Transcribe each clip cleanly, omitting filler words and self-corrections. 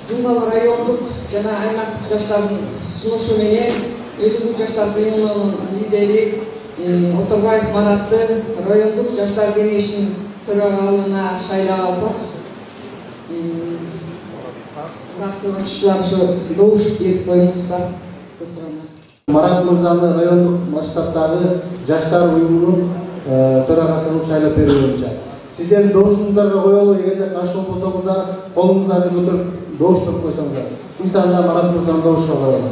Жумгал райондук жана аймактык жаштардын сунушу менен Өйдүк жаштар кыймылынын лидери Оторбаев Маратты райондук жаштар кеңешинин төрагалыгына шайлап алсак, катышчылар ошо добуш берип коюңуздар. Марат мырзаны райондук масштабдагы жаштар уюмунун төрагасы кылып шайлап берүү боюнча сиздердин добушуңуздарга коелу. Эгерде каршы болбосоңуздар колуңуздарды көтөрүп добуштуруп койсоңуздар иншалла Марат мырзаны добушка коелу.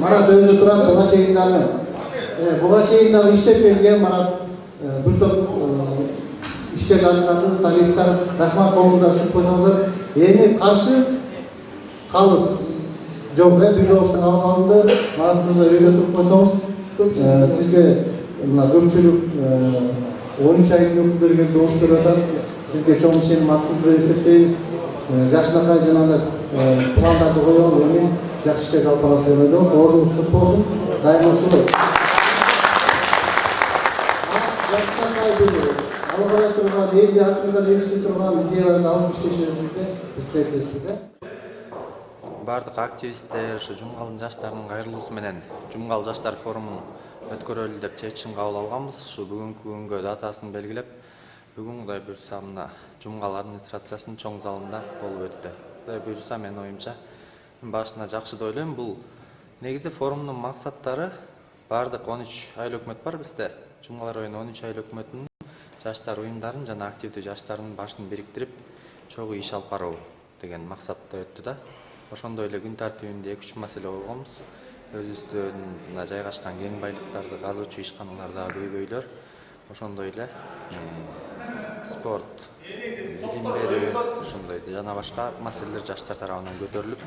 Марат өзү турат, буга чейин дагы иштеп келген Марат. Бир топ иштеп жатканбыз, солисттер рахмат, колуңуздар чыгып койсоңуздар. Эми каршы калыс жок, бир добуштан алынды. Марат мырза өйдө туруп койсоңуз, сизге мына көпчүлүк 13 айдын өкүлдөргө добуш берип атат. Сизге чоң ишеним арткызып деп эсептейбиз. Жакшынакай жанагы пландарды коелу, эми жакшы иштеп алып барасыз деп ойлойм. Ордуңуз кут болсун. Дайыма ушулай. Алып бара турган, элди артыңыздан эришип турган идеяларды алып иштешиңизге биз тилектешпиз. Бардык активисттер ушу Жумгалдын жаштарынын кайрылуусу менен Жумгал жаштар форумун өткөрөлү деп чечим кабыл алганбыз. Ушу бүгүнкү күнгө датасын белгилеп, бүгүн Кудай буйрса мына Жумгал администрациясынын чоң залында болуп өттү. Кудай буйрса менин оюмча башына жакшы деп ойлойм. Бул негизи форумдун максаттары бардык 13 айыл өкмөт бар бизде. Жумгал районунун 13 айыл өкмөтүнүн жаштар уюмдарын жана активдүү жаштардын башын бириктирип чогуу иш алып баруу деген максатта өттү да. Ошондой эле күн тартибинде 2-3 маселе койгонбуз. Өзүбүздөн жайгашкан кең байлыктарды казуучу ишканалардагы көйгөйлөр, ошондой эле спорт, билим берүү, ошондой жана башка маселелер жаштар тарабынан көтөрүлүп,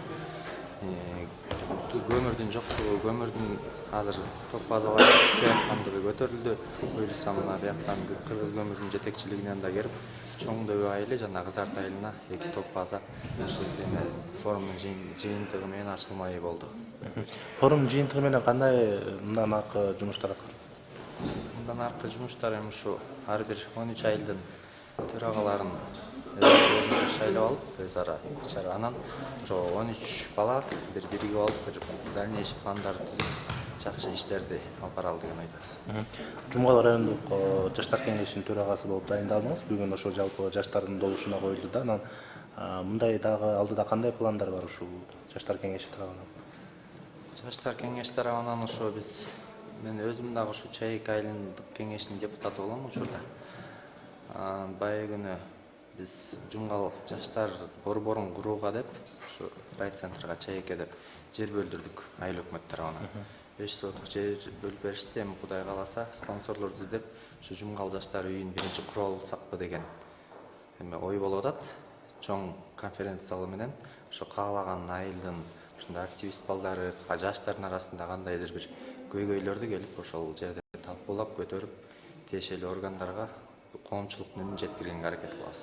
көмүрдүн жоктугу, көмүрдүн азыр топ базалар түшпөй аткандыгы көтөрүлдү. Буюрса мына бияктан кыргыз көмүрдүн жетекчилигинен да келип, Чоң Дөбө айылы жана Кызарт айылына 2 топ база форумдун жыйынтыгы менен ачылмай болду. Форум жыйынтыгы менен кандай мындан аркы жумуштар аткарылды? Мындан аркы жумуштар эми ушу ар бир 13 айылдын төрагаларын шайлап алып, өз ара ичара анан ошо 13 бала биригип алып, бир дальнейший пландар түзүп, жакшы иштерди алып баралы деген ойдобуз. Жумгал райондук жаштар кеңешинин төрагасы болуп дайындалдыңыз. Бүгүн ошо жалпы жаштардын добушуна коюлду да. Анан мындай дагы алдыда кандай пландар бар ушул жаштар кеңеши тарабынан? Жаштар кеңеши тарабынан ошо мен өзүм дагы ушу Чайык айылдык кеңешинин депутаты болом учурда. Бая күнү биз Жумгал жаштар борборун курууга деп ушу райцентрга Чайыкке деп жер бөлдүрдүк айыл өкмөт тарабынан. 5 соток жер бөлүп беришти. Эми Кудай кааласа спонсорлорду издеп ушу Жумгал жаштар үйүн биринчи куруп алсакпы деген ой болуп атат. Чоң конференция залы менен ошо каалаган айылдын ушундай активист балдары, жаштардын арасында кандайдыр бир көйгөйлөрдү келип ошол жерде талкуулап көтөрүп, тиешелүү органдарга коомчулуктун үнүн жеткиргенге аракет кылабыз.